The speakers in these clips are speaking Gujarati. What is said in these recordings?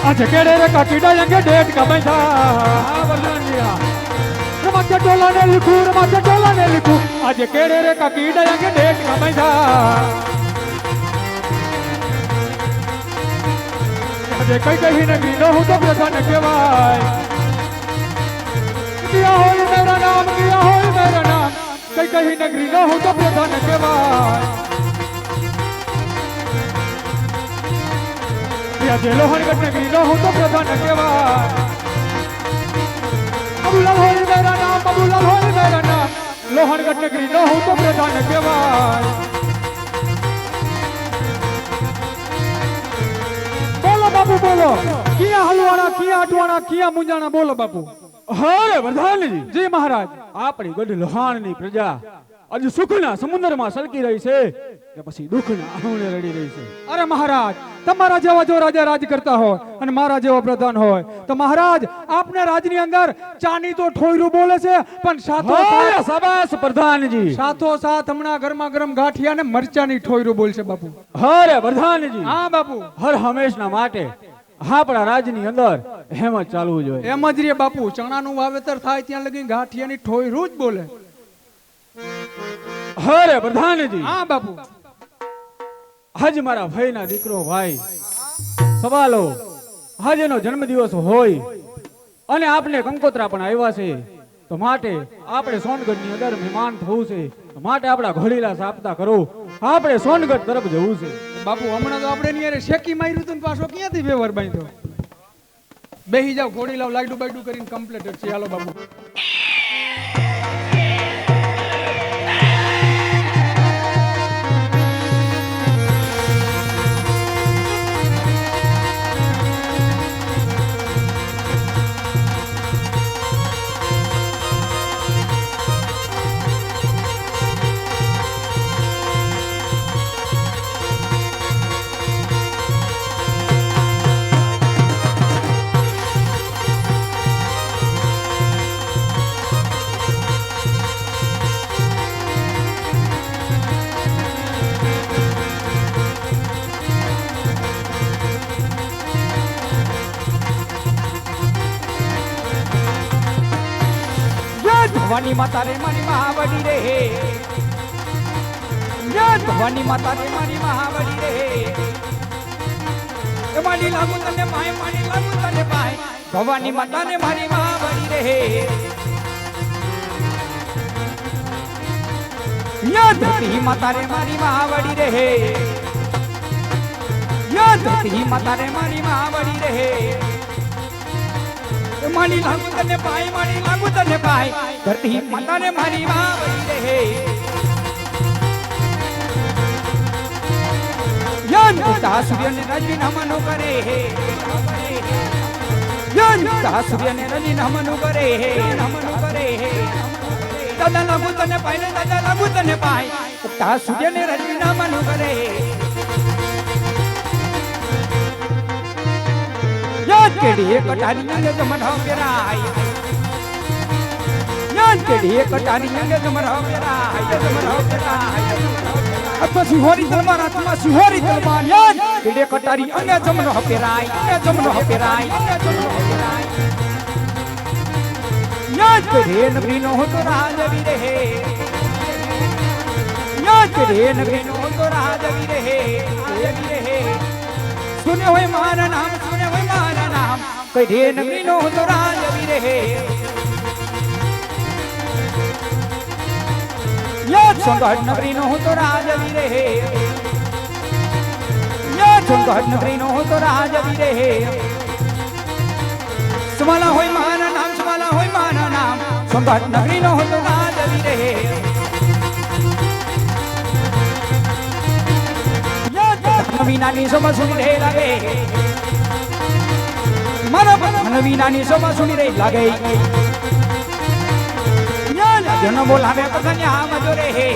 आज केड़े रे काकीड़ा यंगे डेट का बैठा बरदानिया रमाचे टोला ने लिखू आज केड़े रे काकीड़ा यंगे डेट का बैठा आज कई कहीं न गिनो हूं तो प्रधान केवाय किया होई मेरा नाम कई कहीं न गिनो हूं तो प्रधान केवाय लोहनगढ़ नगरी नो हूं तो प्रधान केवाय बाबूलाल होई मेरा नाम लोहनगढ़ नगरी नो हूं तो प्रधान केवाय बोलो बापू बोलो किया हलवाना किया अटवाना किया मुंजाना बोलो बापू अरे प्रधान जी महाराज આપણી ગઢ લોહાણની પ્રજા આજે સુખના સમુદ્રમાં સલકી રહી છે કે પછી દુઃખના આહુણે રડી રહી છે. अरे महाराज તમારા જેવા જો રાજા રાજ કરતા હોય અને મારા જેવો પ્રધાન હોય તો મહારાજ આપને રાજની અંદર ચાની તો ઠોયરું બોલે છે પણ સાથો શાબાશ પ્રધાનજી સાથ હમણાં ગરમા ગરમ ગાંઠિયા ને મરચાની ઠોયરું બોલશે બાપુ. અરે પ્રધાનજી હા બાપુ હર હંમેશના માટે આપણા રાજની અંદર એમ જ ચાલવું જોઈએ. એમ જ રે બાપુ ચણાનું વાવેતર થાય ત્યાં લગી ગાંઠિયાની ઠોયરું જ બોલે. અરે પ્રધાનજી હા બાપુ આજ મારા ભાઈના દીકરો ભાઈ સવાલો આજનો જન્મદિવસ હોય અને આપને કંકોત્રા પણ આવ્યા છે તો માટે આપણે સોનગઢની અંદર મહેમાન થવું છે માટે આપણા ઘોડીલા સાપતા કરો આપણે સોનગઢ તરફ જવું છે. બાપુ હમણાં તો આપણે ની શેકી માર્યું હતું પાછો ક્યાંથી વ્યવહાર બાંધ્યો. બેહી જાવ ઘોડી લાવ લાઈડું બાઈડું કરીને કમ્પ્લીટ છે. હાલો બાપુ भवानी माता रे मारी महावड़ी रे भवानी माता रे मारी महावड़ी रे मानी लागू तने पाए भवानी माता ने मारी महावड़ी रे धरती माता रे मारी महावड़ी रे धरती माता रे मारी महावड़ी रे मानी लागू तने पाए धरती माता ने मारी महावड़ी रे सूर्य ने रजनी नमनो करे सूर्य ने रजनी नमनो करे दादा लागू तने पाए सूर्य ने रजनी नमनो करे केड़ी कटारी अंगे जमरा पेराई केड़ी कटारी अंगे जमरा पेराई अत्मा सिहोरी तलवार केड़ी कटारी अंगे जमरा पेराई केड़े नगरी नो हो तो राजवी रहे केड़े नगरी नो हो तो राजवी रहे सुने हुए मारा नाम कड़े नगरी नो हो तो राजवी रहे सोनगढ़ नगरी नो हो तो राजवी रहे सोनगढ़ नगरी नो हो तो राजवी रहे समाला होय मारा नाम सोनगढ़ नगरी नो हो तो राजवी रहे नवीनानी सोमा सुनी रहे लागे मारा नवीनानी सोमा सुनी रहे लागे जन बोलावे पगन्या मजोरे हे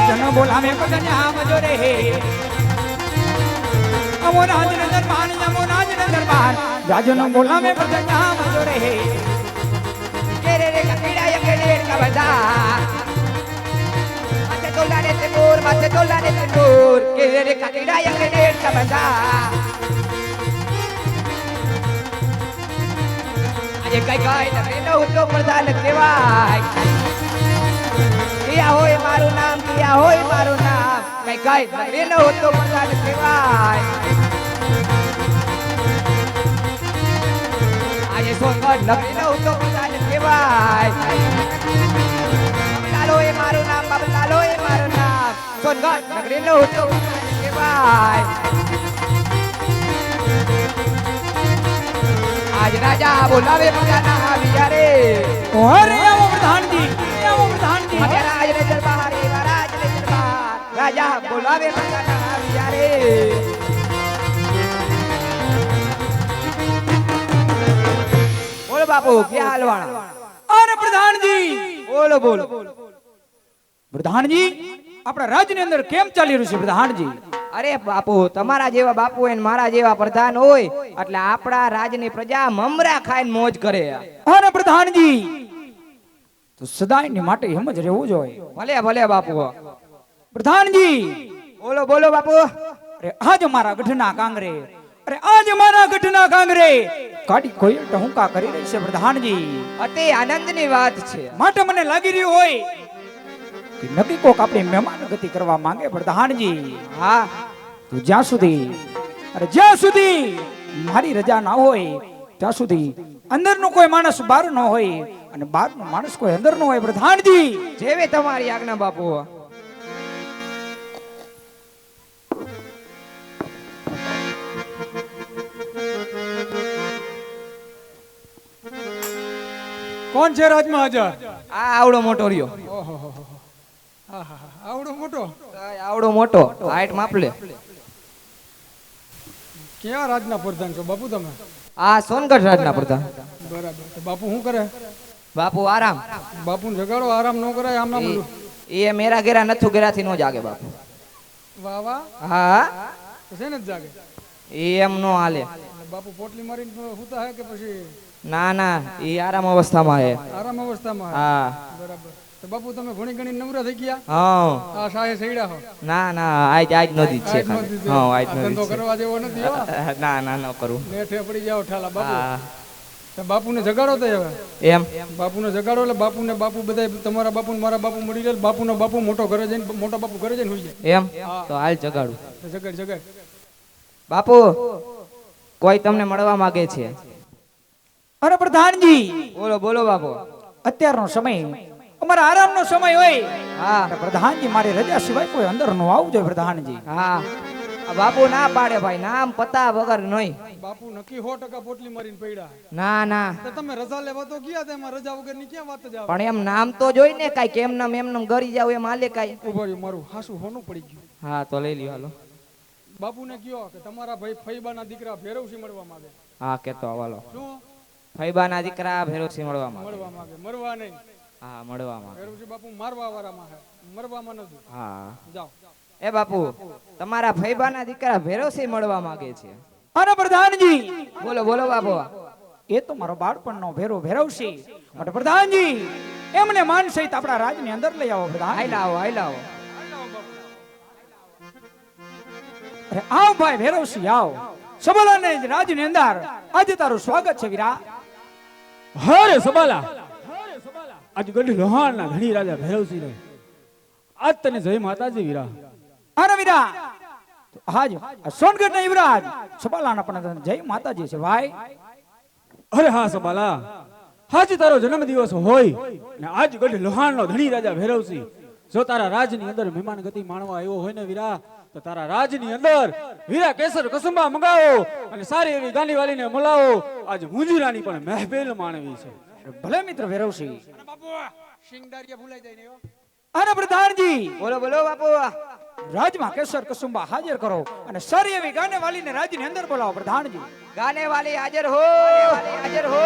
जन बोलावे पगन्या मजोरे हे अमो राजनगर दरबार राजन बोलावे पगन्या मजोरे हे केरे रे ककीड़ा ये केड़े का बजा माथे तोला रे तेमूर केरे रे ककीड़ा ये केड़े का बजा આજે કઈ કઈ નગરીનો ઉદ્યોગ પ્રધાન કહેવાય. કિયા હોય મારું નામ, કિયા હોય મારું નામ, કઈ કઈ નગરીનો ઉદ્યોગ પ્રધાન કહેવાય. આજે સોનગઢ નગરીનો ઉદ્યોગ પ્રધાન કહેવાય. લાલો એ મારું નામ, બાબલાલો એ મારું નામ, સોનગઢ નગરીનો ઉદ્યોગ પ્રધાન કહેવાય. આજ રાજા બોલાવે પ્રજાના આવ્યા રે. અરે આવો પ્રધાનજી, આવો પ્રધાનજી. મહારાજ ને દરબાર, મહારાજ ને દરબાર, રાજા બોલાવે પ્રજાના આવ્યા રે. બોલો બાપુ, ક્યાં હાલવાણા? અરે પ્રધાનજી, બોલો બોલો. પ્રધાનજી આપણા રાજ્યની અંદર કેમ ચાલી રહ્યું છે પ્રધાનજી? અરે બાપુ, તમારા જેવા બાપુ હોય ને મારા જેવા પ્રધાન હોય એટલે આપણા રાજની પ્રજા મમરા ખાઈને મોજ કરે. અરે પ્રધાનજી તો સદાયની માટે એમ જ રહેવું જોઈએ. ભલે ભલે બાપુ. પ્રધાનજી બોલો બોલો બાપુ. અરે આજ મારા ગઢના કાંગરે, અરે આજ મારા ગઢના કાંગરે કાઢી કોઈ ટહુકા કરી રહી છે પ્રધાનજી. અતિ આનંદની વાત છે. માટે મને લાગી રહ્યું હોય કે નક્કી કોક આપણી મહેમાન ગતિ કરવા માંગે પ્રધાનજી. હા, તો જ્યાં સુધી મારી રજા ના હોય ત્યાં સુધી અંદરનો કોઈ માણસ બહાર ન હોય અને બહારનો માણસ કોઈ અંદર ન હોય પ્રધાનજી. જેવી તમારી આજ્ઞા બાપુ. કોણ છે રાજમાં હાજર? આ આવડો મોટો રહ્યો. આવડો મોટો આવડો મોટો હાઈટ માપ લે. ક્યાં રાજના પ્રધાન છો બાપુ તમે? આ સોનગઢ રાજના પ્રધાન. બરાબર. તો બાપુ શું કરે? બાપુ આરામ. બાપુને જગાડો, આરામ ન કરાય. આમ નામ એ મેરા ઘેરા નથુ ઘેરાથી નો જાગે બાપુ. વાહ વાહ. હા, તો છે ને જ જાગે. એમ નો હાલે. બાપુ પોટલી મારીને હુતા હે કે પછી? ના ના, એ આરામ અવસ્થામાં હે. આરામ અવસ્થામાં હે. હા બરાબર. તો બાપુ તમે ઘણી ઘણી નવરા થઈ ગયા? હા. આ શાહે સૈડા હો? ના ના, આજ નદી જ છે ખાલી. હા, આજ આ નદી ધંધો છે. કરવા જેવો નથી હો. ના ના, ન કરું. નેઠે પડી જાવ ઠાલા બાપુ. હા. તો બાપુને જગાડો તો હવે. એમ બાપુને જગાડો એટલે બાપુ બધા તમારા બાપુ ને મારા બાપુ મળી જાય. બાપુનો બાપુ મોટો ઘરે જઈને, મોટા બાપુ ઘરે જઈને હોઈ જાય. એમ તો હાલ જગાડું. તો જગાડ જગાડ. બાપુ, કોઈ તમને મળવા માંગે છે. અરે પ્રધાનજી બોલો બોલો બાપુ. અત્યારનો સમય અમારા આરામનો સમય હોય. હા અરે પ્રધાનજી મારી રજા સિવાય કોઈ અંદર ન આવવું જોઈએ પ્રધાનજી. હા, આ બાપુ ના પાડે ભાઈ, નામ પતા વગર નહીં. બાપુ નક્કી 100% પોટલી મારીને પડ્યા. ના ના, તો તમે રજા લેવા તો ગયા તેમાં રજા વગર ની ક્યાં વાત જ આવે? પણ એમ નામ તો જોઈ ને કાઈ, કેમ નામ એમ નામ ગરી જાવ એમ હાલે કાઈ. ઉભા રહ્યો, મારું હાસુ હોનું પડી ગયું. હા તો લઈ લ્યો હાલો. બાપુને કયો કે તમારા ભાઈ ફઈબાના દીકરા ભેરવસી મળવા માંગે. હા કેતો હવાલો. શું ફઈબાના દીકરા ભેરોસી મળવા માંગે. મળવા માંગે? મરવા નહીં. હા, મળવા માંગે. ભેરવસી બાપુ મારવા વાળામાં હે, મરવામાં નથી. હા. જાઓ. એ બાપુ, તમારા ફઈબાના દીકરા ભેરોસી મળવા માંગે છે. અરે પ્રધાનજી બોલો બોલો બાપુ. એ તો મારો બાળપણનો ભેરવશે. માટે પ્રધાનજી એમને માન સહિત આપણા રાજની અંદર લઈ આવો પ્રધાન. હાઈ લાવો, હાઈ લાવો. અરે આવ ભાઈ ભેરવસી આવ. સબલાને રાજની અંદર આજે તારું સ્વાગત છે વીરા. હરે સબાલા, આજ ગઢ લોહાણના ધણી રાજા ભૈરવસિંહ રે આજ તને જય માતાજી વીરા. અરે વીરા આજ સોનગઢના યુવરાજ સબાલાના પણ જય માતાજી છે ભાઈ. અરે હા સબાલા, આજ તારો જન્મ દિવસ હોય ને આજ ગઢ લોહાણનો ધણી રાજા ભૈરવસિંહ જો તારા રાજની અંદર મહેમાન ગતિ માણવા આવ્યો હોય ને વીરા, તો તારા રાજની અંદર વીરા કેસર કસુંબા મંગાવો અને સારી એવી ગાંડી વાલીને મળાવો. આજ મુંજીરાની પણ મહેફિલ માણવી છે. ભલે મિત્ર ભેરવસિંહ. બાપુ શિંગદારિયા ભૂલાઈ જાય ને હો. અરે પ્રધાનજી બોલો બોલો બાપુ. રાજમાં કેસર કસુંબા હાજર કરો અને સારી એવી ગાને વાલીને રાજની અંદર બોલાવો પ્રધાનજી. ગાને વાલી હાજર હો, હાજર હો.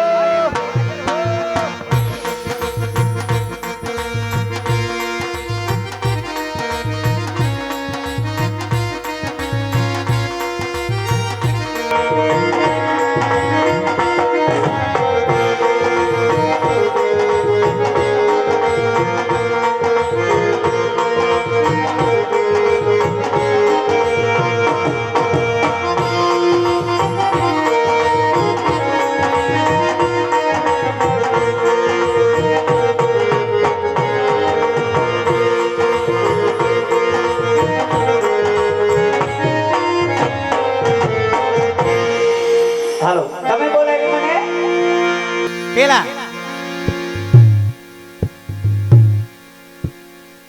પેલા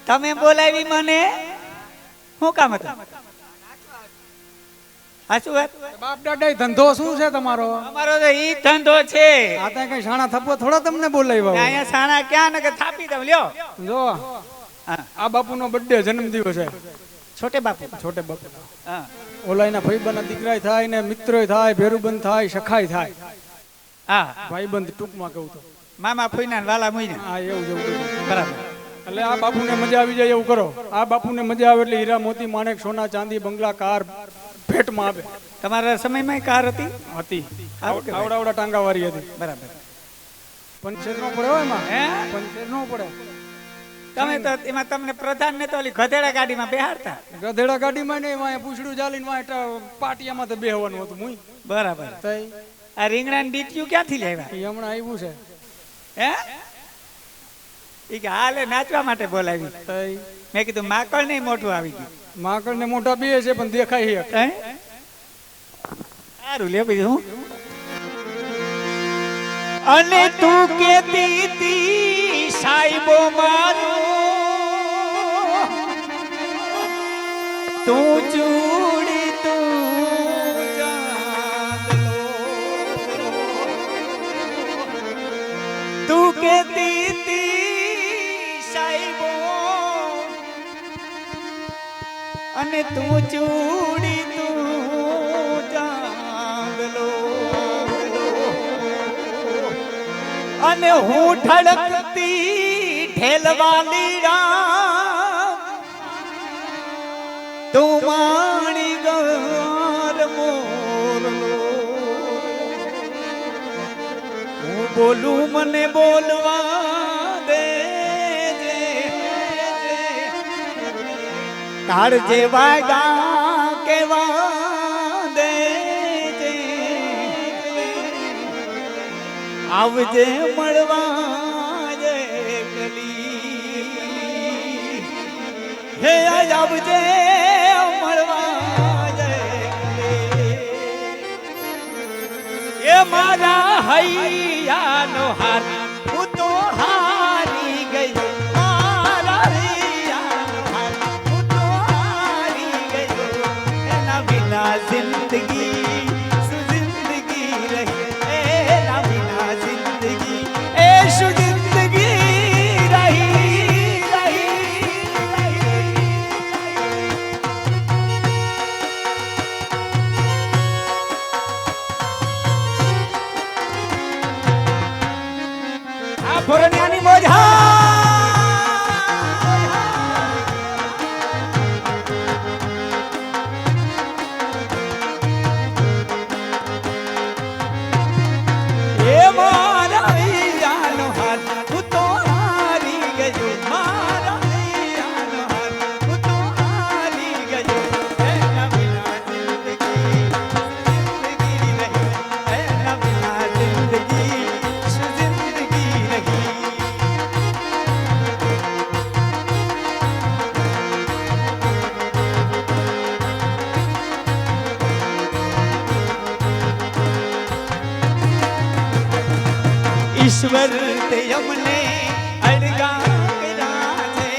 તમે બોલાવી મને શું કામ હતું? હાચું વાત? બાપ દાદા ધંધો શું છે તમારો? અમારો તો ઈ ધંધો છે. આ ત્યાં કઈ શાણા થપ્પો થોડા તમને બોલાવ્યા અહીંયા સાણા ક્યાં ને કે થાપી દઉં લ્યો. જો હા. આ બાપુનો બર્થડે જન્મદિવસ છે. છોટે બાપુ. છોટે બાપુ હા. ઓલાઈના ભાઈબંધના દીકરાય થાય ને મિત્રોય થાય, ભેરુબંધ થાય, સખાય થાય. હા. ભાઈબંધ ટૂંકમાં કહું તો મામા ફૂઈના ને વાલા મુઈના. હા એવું જેવું બધું. બરાબર. એટલે આ બાપુને મજા આવી જાય એવું કરો. આ બાપુને મજા આવે એટલે હીરા મોતી માણેક સોના ચાંદી બંગલા કાર ભેટમાં આવે. તમારા સમયમાં કાર હતી? હતી આવું કહેવાય. આવડા ટાંગા વાળી હતી. બરાબર. પંચેર નો પડે હોય એમાં. હે? પંચેર નો પડે. તમે તો એમાં તમને પ્રધાન ને તો ઓલી ગધેડા ગાડીમાં બેહાડતા. ગધેડા ગાડીમાં નહીં, વાંહે પૂછડું ચાલીને વાંહે પાટિયામાં તો બેહવાનું હતું મુઈ. બરાબર. તઈ આ રીંગણાની ડીટીયું ક્યાંથી લાવ્યા? ઈ હમણાં આવ્યું છે. હે? ઈ કે હાલે નાચવા માટે બોલાવી. તઈ મેં કીધું માકડ નહીં મોટું આવી ગયું. માકડ ને મોટા બે છે પણ દેખાય છે. હે? સારું લે બીજું હું. અને તું કેતી તી સાહેબો મારો તું ચૂડી તું ચાંદલો તું કેતી તી સાહેબો અને તું ચૂડી તું ચાંદલો અને હું ઠળકતી ઢેલવાલી રામ તું માણી ગર મોરલો હું બોલું મને બોલવા દે તાર જેવા ગા કેવા દે આવજે મળવા જે કલી હે આવજે મળવા જે કલી એ મારા હૈયાનો હાર હું તો હારી ગયો મારા હૈયાનો હાર હું તો હારી ગયો એના વિના જિંદગી ફોરન્યાની મોજા એ મારા હૈયાનો હાથ હું તો હારી ગયો મારા હૈયાનો હાથ હું તો હારી ગયો એના વિના જિંદગી રહી એના વિના જિંદગી ઈશ્વર તે અમને અડગા કર્યા છે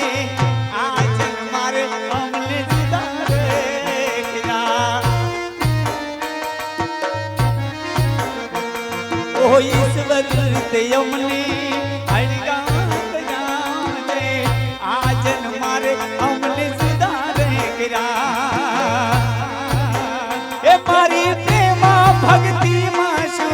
આજ મારે અમને સુધાર્યા ઓ ઈશ્વર તે અમને